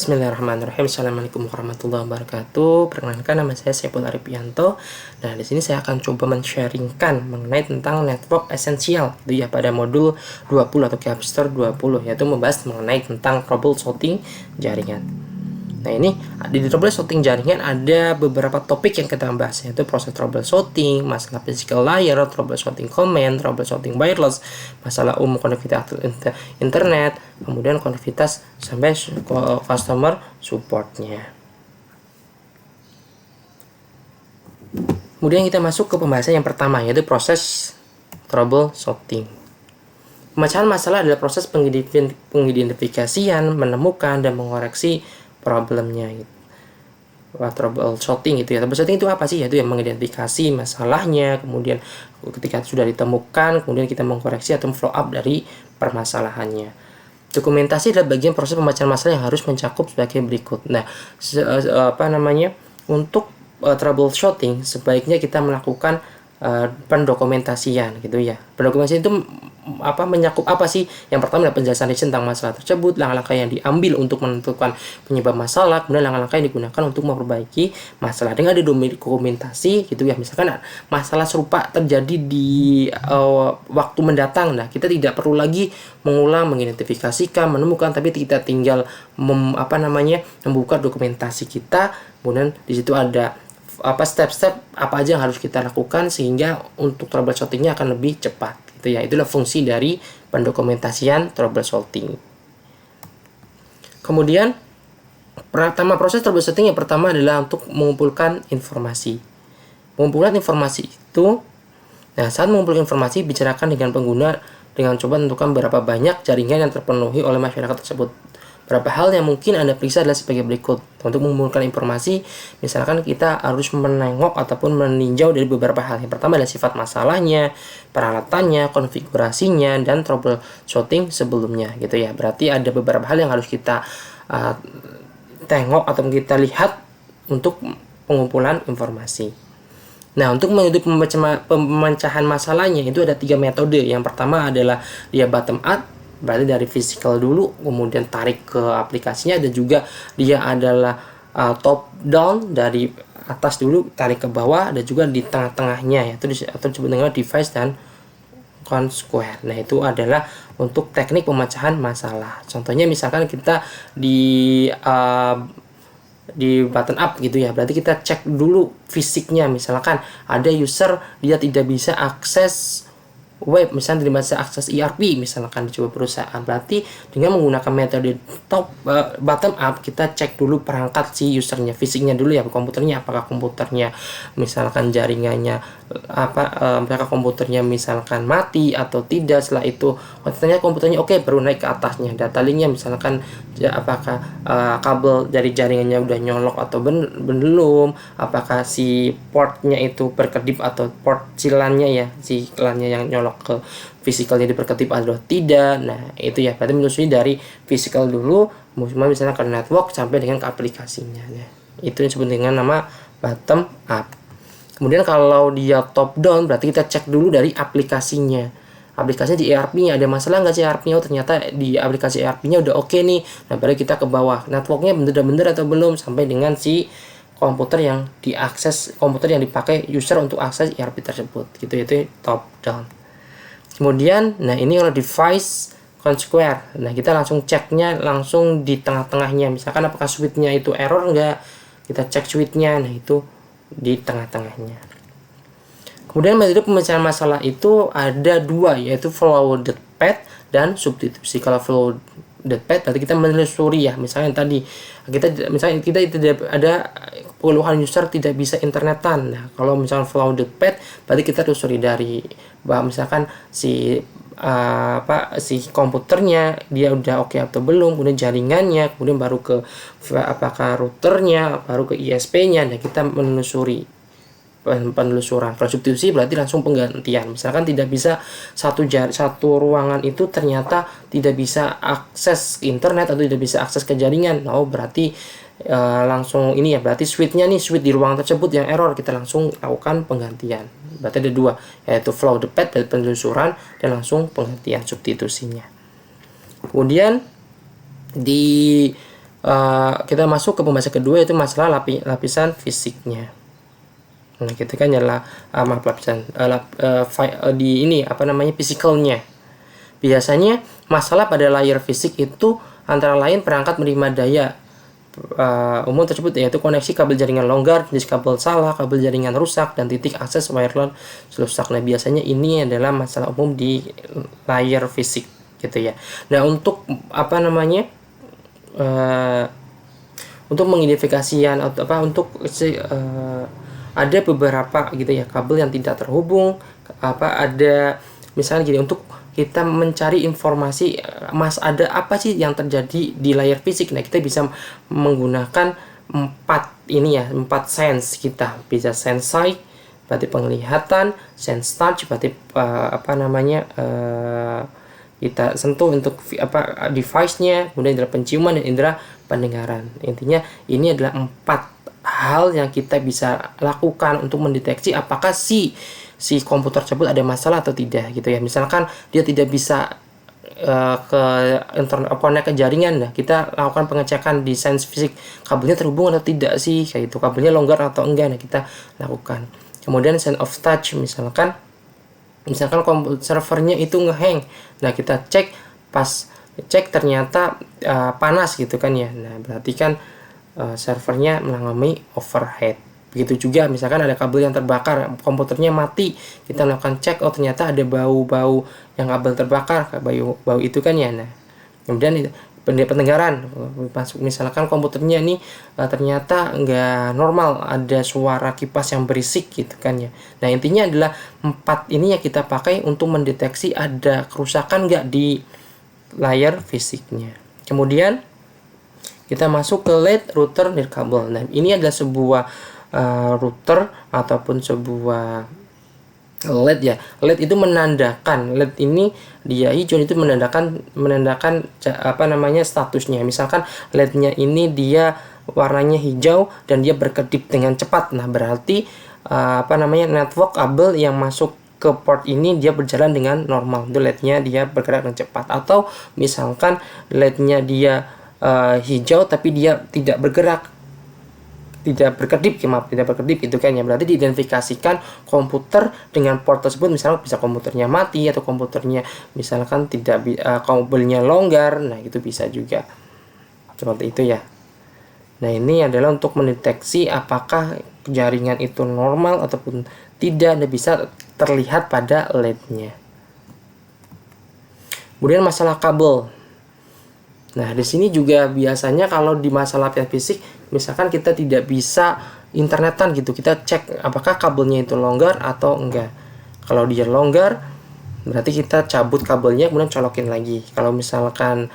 Bismillahirrahmanirrahim. Assalamualaikum warahmatullahi wabarakatuh. Perkenalkan, nama saya Saiful Arifianto. Nah, di sini saya akan coba men-sharingkan mengenai tentang network esensial itu ya pada modul 20 atau chapter 20, yaitu membahas mengenai tentang troubleshooting jaringan. Nah, ini di troubleshooting jaringan ada beberapa topik yang kita bahas, yaitu proses troubleshooting, masalah physical layer, troubleshooting command, troubleshooting wireless, masalah konektivitas internet, kemudian konektivitas sampai customer supportnya. Kemudian kita masuk ke pembahasan yang pertama, yaitu proses troubleshooting. Pemecahan masalah adalah proses pengidentifikasian, menemukan, dan mengoreksi problemnya gitu. Troubleshooting gitu ya. Troubleshooting itu apa sih? Yaitu yang mengidentifikasi masalahnya, kemudian ketika sudah ditemukan, kemudian kita mengkoreksi atau follow up dari permasalahannya. Dokumentasi adalah bagian proses pemecahan masalah yang harus mencakup sebagai berikut. Nah, untuk troubleshooting sebaiknya kita melakukan pendokumentasian gitu ya. Pendokumentasian itu menyakup apa sih? Yang pertama adalah penjelasan tentang masalah tersebut, langkah-langkah yang diambil untuk menentukan penyebab masalah, kemudian langkah-langkah yang digunakan untuk memperbaiki masalah. Dengan dokumentasi gitu ya. Misalkan masalah serupa terjadi di waktu mendatang. Nah, kita tidak perlu lagi mengulang, mengidentifikasikan, menemukan, tapi kita tinggal membuka dokumentasi kita. Kemudian di situ ada step-step apa aja yang harus kita lakukan sehingga untuk troubleshootingnya akan lebih cepat gitu ya. Itulah fungsi dari pendokumentasian troubleshooting. Kemudian proses troubleshooting yang pertama adalah untuk mengumpulkan informasi. Mengumpulkan informasi itu, saat mengumpulkan informasi bicarakan dengan pengguna dengan coba tentukan berapa banyak jaringan yang terpenuhi oleh masyarakat tersebut. Beberapa hal yang mungkin Anda periksa adalah sebagai berikut. Untuk mengumpulkan informasi, misalkan kita harus menengok ataupun meninjau dari beberapa hal. Yang pertama adalah sifat masalahnya, peralatannya, konfigurasinya, dan troubleshooting sebelumnya gitu ya. Berarti ada beberapa hal yang harus kita tengok atau kita lihat untuk pengumpulan informasi. Nah, untuk menghidup pemecahan masalahnya itu ada 3 metode. Yang pertama adalah dia bottom up, berarti dari physical dulu, kemudian tarik ke aplikasinya. Ada juga dia adalah top down, dari atas dulu tarik ke bawah. Ada juga di tengah-tengahnya, yaitu disebut dengan device dan square. Nah, itu adalah untuk teknik pemecahan masalah. Contohnya misalkan kita di button up gitu ya, berarti kita cek dulu fisiknya. Misalkan ada user dia tidak bisa akses web, misalnya tidak bisa akses ERP misalkan di sebuah perusahaan, berarti dengan menggunakan metode bottom up kita cek dulu perangkat si usernya, fisiknya dulu ya, komputernya, apakah komputernya misalkan jaringannya apakah komputernya misalkan mati atau tidak. Setelah itu komputernya oke, baru naik ke atasnya data linknya, misalkan apakah kabel dari jaringannya udah nyolok atau belum, apakah si portnya itu berkedip atau port cilannya ya, si iklannya yang nyolok ke fisikalnya diperkedip atau tidak. Nah, itu ya, berarti menelusuri dari fisikal dulu, misalnya ke network sampai dengan ke aplikasinya ya. Itu disebut dengan nama bottom up. Kemudian kalau dia top down, berarti kita cek dulu dari aplikasinya. Aplikasinya di ERP-nya ada masalah nggak sih ERP-nya? Oh, ternyata di aplikasi ERP-nya udah oke nih. Nah, baru kita ke bawah, networknya bener atau belum, sampai dengan si komputer yang diakses, komputer yang dipakai user untuk akses ERP tersebut gitu. Itu top down. Kemudian, ini kalau device square, kita langsung ceknya langsung di tengah-tengahnya. Misalkan apakah switch-nya itu error enggak, kita cek switch-nya, itu di tengah-tengahnya. Kemudian metode pemecahan masalah itu ada 2, yaitu flooded path dan substitusi. Kalau flooded path berarti kita menelusuri ya, misalnya tadi kita tidak ada keluhan user tidak bisa internetan. Nah, kalau misalnya flooded path berarti kita telusuri dari bahwa misalkan si komputernya dia udah oke atau belum, kemudian jaringannya, kemudian baru ke apakah routernya, baru ke ISP-nya. Nah, kita menelusuri penelusuran. Kalau substitusi berarti langsung penggantian. Misalkan tidak bisa satu ruangan itu ternyata tidak bisa akses internet atau tidak bisa akses ke jaringan. Berarti langsung ini ya, berarti switch di ruangan tersebut yang error, kita langsung lakukan penggantian. Berarti ada 2, yaitu flooded path dari penelusuran dan langsung penggantian substitusinya. Kemudian di kita masuk ke pembahasan kedua, yaitu masalah lapisan fisiknya. Nah, kita kan nyala lapisan di ini fisikalnya. Biasanya masalah pada layer fisik itu antara lain perangkat menerima daya umum tersebut, yaitu koneksi kabel jaringan longgar, jenis kabel salah, kabel jaringan rusak, dan titik akses wireless rusak. Nah, biasanya ini adalah masalah umum di layer fisik gitu ya. Nah, untuk untuk mengidentifikasikan atau ada beberapa gitu ya kabel yang tidak terhubung, ada misalnya gini, untuk kita mencari informasi ada apa sih yang terjadi di layar fisik. Nah, kita bisa menggunakan 4 sense. Kita bisa sense sight, berarti penglihatan, sense touch, berarti kita sentuh untuk device-nya, kemudian indera penciuman dan indera pendengaran. Intinya ini adalah 4 hal yang kita bisa lakukan untuk mendeteksi apakah si komputer tersebut ada masalah atau tidak gitu ya. Misalkan dia tidak bisa ke internet, connect ke jaringan, nah kita lakukan pengecekan di sense fisik, kabelnya terhubung atau tidak sih, kayak itu, kabelnya longgar atau enggak, nah kita lakukan. Kemudian sense of touch, misalkan servernya itu ngehang, nah kita cek ternyata panas gitu kan ya, nah berarti kan servernya mengalami overheat. Begitu juga misalkan ada kabel yang terbakar, komputernya mati, kita lakukan cek, oh ternyata ada bau yang kabel terbakar, bau itu kan ya. Nah, kemudian pendengaran, masuk misalkan komputernya ini ternyata nggak normal, ada suara kipas yang berisik gitu kan ya. Nah, intinya adalah 4 ini yang kita pakai untuk mendeteksi ada kerusakan nggak di layar fisiknya. Kemudian kita masuk ke LED router nirkabel. Nah, ini adalah sebuah router ataupun sebuah LED ya. LED itu menandakan, LED ini dia hijau itu menandakan statusnya. Misalkan LED-nya ini dia warnanya hijau dan dia berkedip dengan cepat. Nah, berarti network kabel yang masuk ke port ini dia berjalan dengan normal. Itu LED-nya dia bergerak dengan cepat. Atau misalkan LED-nya dia hijau tapi dia tidak bergerak, tidak berkedip itu kan ya, berarti diidentifikasikan komputer dengan port tersebut. Misalnya bisa komputernya mati atau komputernya misalkan tidak kabelnya longgar, nah itu bisa juga seperti itu ya. Nah, ini adalah untuk mendeteksi apakah jaringan itu normal ataupun tidak, dan bisa terlihat pada LED-nya. Kemudian masalah kabel. Nah, di sini juga biasanya kalau di masalah fisik, misalkan kita tidak bisa internetan gitu, kita cek apakah kabelnya itu longgar atau enggak. Kalau dia longgar, berarti kita cabut kabelnya kemudian colokin lagi. Kalau misalkan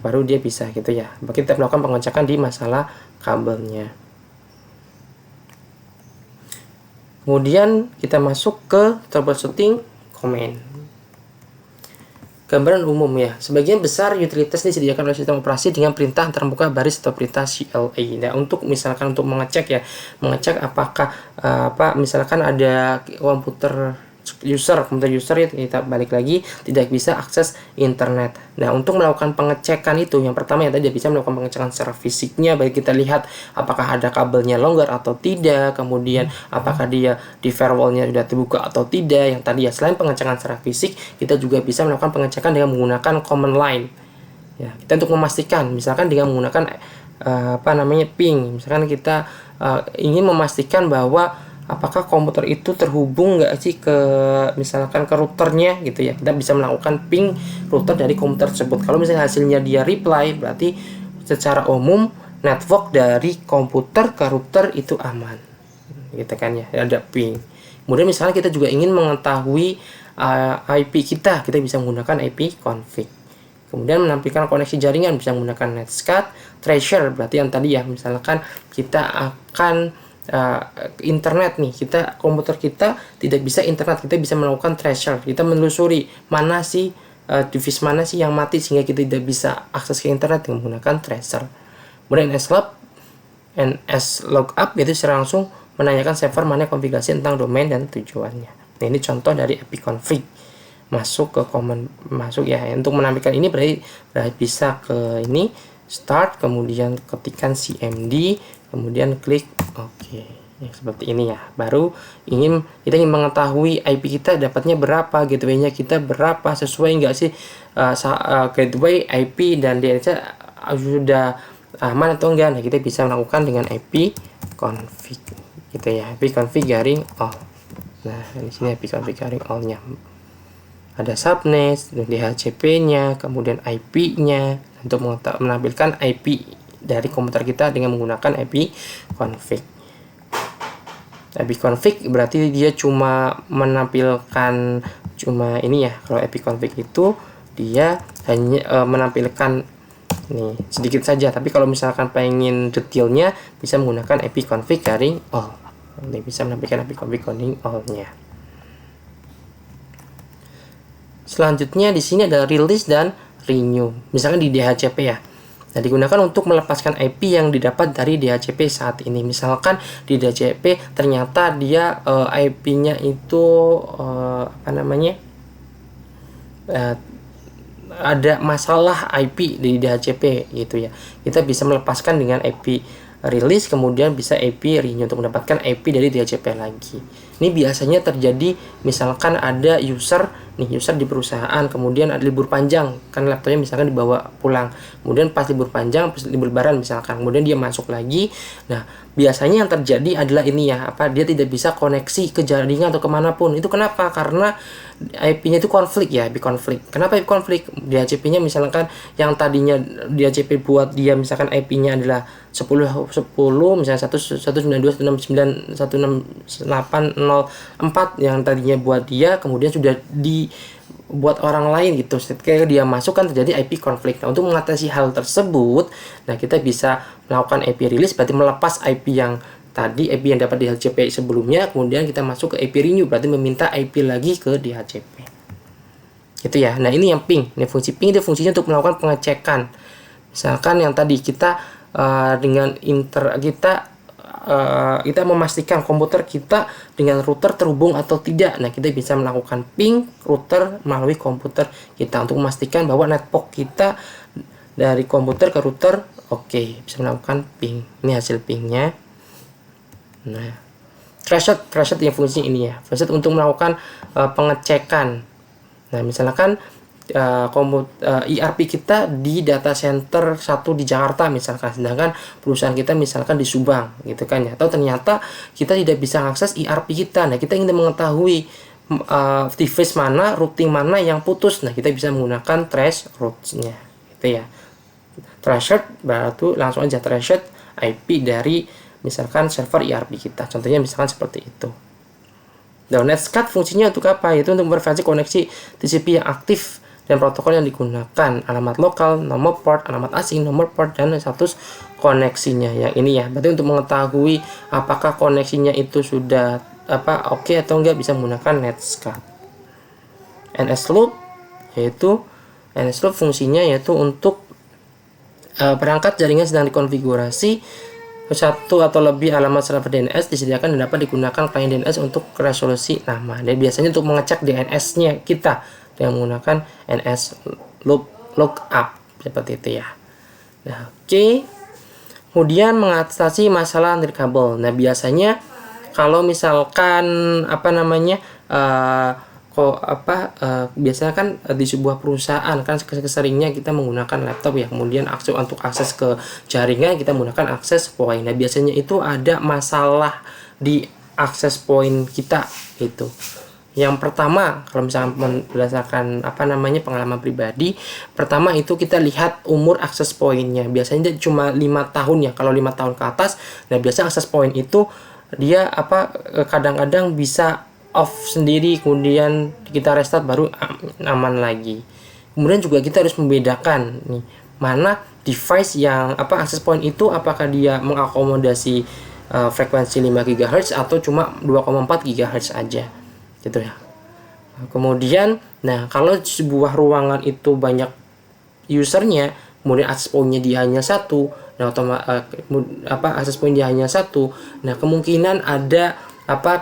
baru dia bisa gitu ya. Kita melakukan pengecekan di masalah kabelnya. Kemudian kita masuk ke troubleshooting command. Gambaran umum ya. Sebagian besar utilitas disediakan oleh sistem operasi dengan perintah antarmuka baris atau perintah CLA. Nah, untuk misalkan untuk mengecek apakah misalkan ada komputer user kita balik lagi tidak bisa akses internet. Nah, untuk melakukan pengecekan itu, yang pertama yang tadi bisa melakukan pengecekan secara fisiknya, baik kita lihat apakah ada kabelnya longgar atau tidak, kemudian apakah dia di firewallnya sudah terbuka atau tidak. Yang tadi ya, selain pengecekan secara fisik, kita juga bisa melakukan pengecekan dengan menggunakan command line. Ya, kita untuk memastikan, misalkan dengan menggunakan ping, misalkan kita ingin memastikan bahwa apakah komputer itu terhubung nggak sih ke misalkan ke routernya gitu ya. Kita bisa melakukan ping router dari komputer tersebut. Kalau misalnya hasilnya dia reply, berarti secara umum network dari komputer ke router itu aman gitu kan ya, ada ping. Kemudian misalnya kita juga ingin mengetahui IP kita bisa menggunakan IP config. Kemudian menampilkan koneksi jaringan bisa menggunakan netscat. Tracer berarti yang tadi ya, misalkan kita akan internet nih, komputer kita tidak bisa internet, kita bisa melakukan tracer, kita menelusuri mana sih device mana sih yang mati sehingga kita tidak bisa akses ke internet dengan menggunakan tracer. Kemudian nslookup itu secara langsung menanyakan server mana konfigurasi tentang domain dan tujuannya. Nah, ini contoh dari ipconfig masuk ke command masuk ya. Untuk menampilkan ini berarti bisa ke ini start, kemudian ketikkan CMD, kemudian klik OK. Ya, seperti ini ya. Baru kita ingin mengetahui IP kita dapatnya berapa, gateway-nya kita berapa, sesuai nggak sih gateway, IP dan DNS sudah aman atau enggak. Nah, kita bisa melakukan dengan IP config gitu ya. IP config garing all. Nah, di sini IP config garing all-nya. Ada subnet, DHCP-nya, kemudian IP-nya untuk menampilkan IP dari komputer kita dengan menggunakan IP config. IP config berarti dia cuma menampilkan ini ya. Kalau IP config itu dia hanya menampilkan nih sedikit saja, tapi kalau misalkan pengen detailnya bisa menggunakan IP config garing all. Ini bisa menampilkan IP config garing all-nya. Selanjutnya di sini ada release dan renew. Misalkan di DHCP ya. Nah, digunakan untuk melepaskan IP yang didapat dari DHCP saat ini. Misalkan di DHCP ternyata dia IP-nya itu ada masalah IP di DHCP gitu ya. Kita bisa melepaskan dengan IP release, kemudian bisa IP renew untuk mendapatkan IP dari DHCP lagi. Ini biasanya terjadi misalkan ada user di perusahaan, kemudian ada libur panjang, kan laptopnya misalkan dibawa pulang, kemudian pas libur panjang, pas libur lebaran misalkan, kemudian dia masuk lagi. Nah, biasanya yang terjadi adalah ini ya, dia tidak bisa koneksi ke jaringan atau kemanapun. Itu kenapa? Karena IP-nya itu konflik ya, IP konflik. Kenapa IP konflik? DHCP-nya misalkan yang tadinya DHCP buat dia misalkan IP-nya adalah 10 misalnya 192.168.0.4 yang tadinya buat dia, kemudian sudah dibuat orang lain gitu. Ketika dia masuk kan terjadi IP konflik. Nah, untuk mengatasi hal tersebut, nah kita bisa melakukan IP release, berarti melepas IP yang tadi, IP yang dapat di DHCP sebelumnya, kemudian kita masuk ke IP renew, berarti meminta IP lagi ke DHCP. Gitu ya. Nah, ini yang ping. Ini fungsi ping itu fungsinya untuk melakukan pengecekan. Misalkan yang tadi kita dengan kita memastikan komputer kita dengan router terhubung atau tidak. Nah, kita bisa melakukan ping router melalui komputer kita untuk memastikan bahwa network kita dari komputer ke router oke, bisa melakukan ping. Ini hasil pingnya. Nah, threshold yang fungsi ini ya. Threshold untuk melakukan pengecekan. Nah, misalkan ERP kita di data center 1 di Jakarta misalkan, sedangkan perusahaan kita misalkan di Subang gitu kan ya, atau ternyata kita tidak bisa mengakses ERP kita. Nah, kita ingin mengetahui device mana, routing mana yang putus. Nah, kita bisa menggunakan threshold-nya gitu ya. Threshold berarti langsung aja threshold IP dari misalkan server ERP kita, contohnya misalkan seperti itu. Dan Netscat fungsinya untuk apa? Yaitu untuk memverifikasi koneksi TCP yang aktif dan protokol yang digunakan, alamat lokal, nomor port, alamat asing, nomor port, dan status koneksinya. Yang ini ya, berarti untuk mengetahui apakah koneksinya itu sudah oke atau enggak, bisa menggunakan Netscat. NSLoop fungsinya yaitu untuk perangkat jaringan sedang dikonfigurasi satu atau lebih alamat server DNS disediakan dan dapat digunakan klien DNS untuk resolusi nama. Dan biasanya untuk mengecek DNS-nya kita dengan menggunakan NS lookup seperti itu ya. Nah, oke. Kemudian mengatasi masalah nirkabel. Nah, biasanya kalau misalkan biasanya kan di sebuah perusahaan kan seringnya kita menggunakan laptop ya, kemudian untuk akses ke jaringan kita menggunakan access point. Nah, biasanya itu ada masalah di access point kita gitu. Yang pertama, kalau misalkan berdasarkan pengalaman pribadi, pertama itu kita lihat umur access point-nya. Biasanya dia cuma 5 tahun ya. Kalau 5 tahun ke atas, nah biasanya access point itu dia kadang-kadang bisa off sendiri, kemudian kita restart baru aman lagi. Kemudian juga kita harus membedakan nih, mana device yang access point itu, apakah dia mengakomodasi frekuensi 5 GHz atau cuma 2,4 GHz aja gitu ya. Kemudian kalau sebuah ruangan itu banyak usernya, kemudian access point-nya dia hanya satu, access point dia hanya satu, nah kemungkinan ada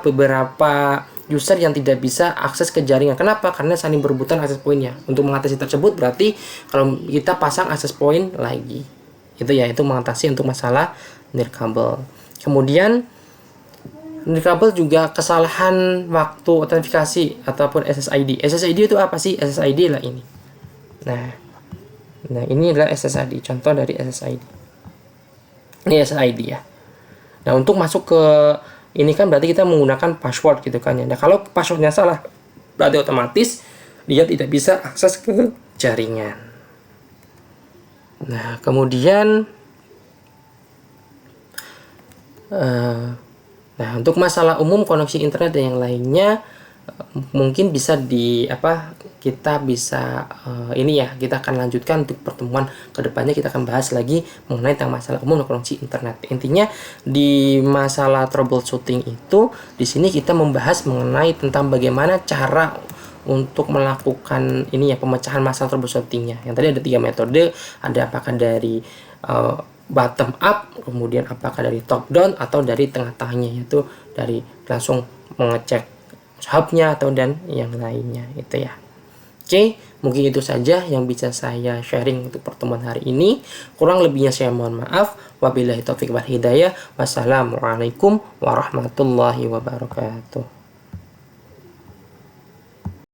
beberapa user yang tidak bisa akses ke jaringan. Kenapa? Karena saling berebutan access point-nya. Untuk mengatasi tersebut berarti kalau kita pasang access point lagi Itu ya, itu mengatasi untuk masalah nirkabel. Kemudian nirkabel juga kesalahan waktu autentifikasi ataupun SSID. SSID itu apa sih? SSID lah ini. Nah ini adalah SSID, contoh dari SSID. Ini SSID ya. Nah untuk masuk ke ini kan berarti kita menggunakan password gitu kan ya. Nah kalau passwordnya salah, berarti otomatis dia tidak bisa akses ke jaringan. Nah kemudian nah untuk masalah umum koneksi internet dan yang lainnya mungkin bisa kita bisa ini ya, kita akan lanjutkan untuk pertemuan kedepannya. Kita akan bahas lagi mengenai tentang masalah umum koneksi internet. Intinya di masalah troubleshooting itu, di sini kita membahas mengenai tentang bagaimana cara untuk melakukan ini ya, pemecahan masalah troubleshootingnya. Yang tadi ada 3 metode, ada apakah dari bottom up, kemudian apakah dari top down atau dari tengah-tengahnya, yaitu dari langsung mengecek hubnya atau dan yang lainnya itu ya. Oke, mungkin itu saja yang bisa saya sharing untuk pertemuan hari ini. Kurang lebihnya saya mohon maaf. Wabillahi taufiq wal hidayah. Wassalamualaikum warahmatullahi wabarakatuh.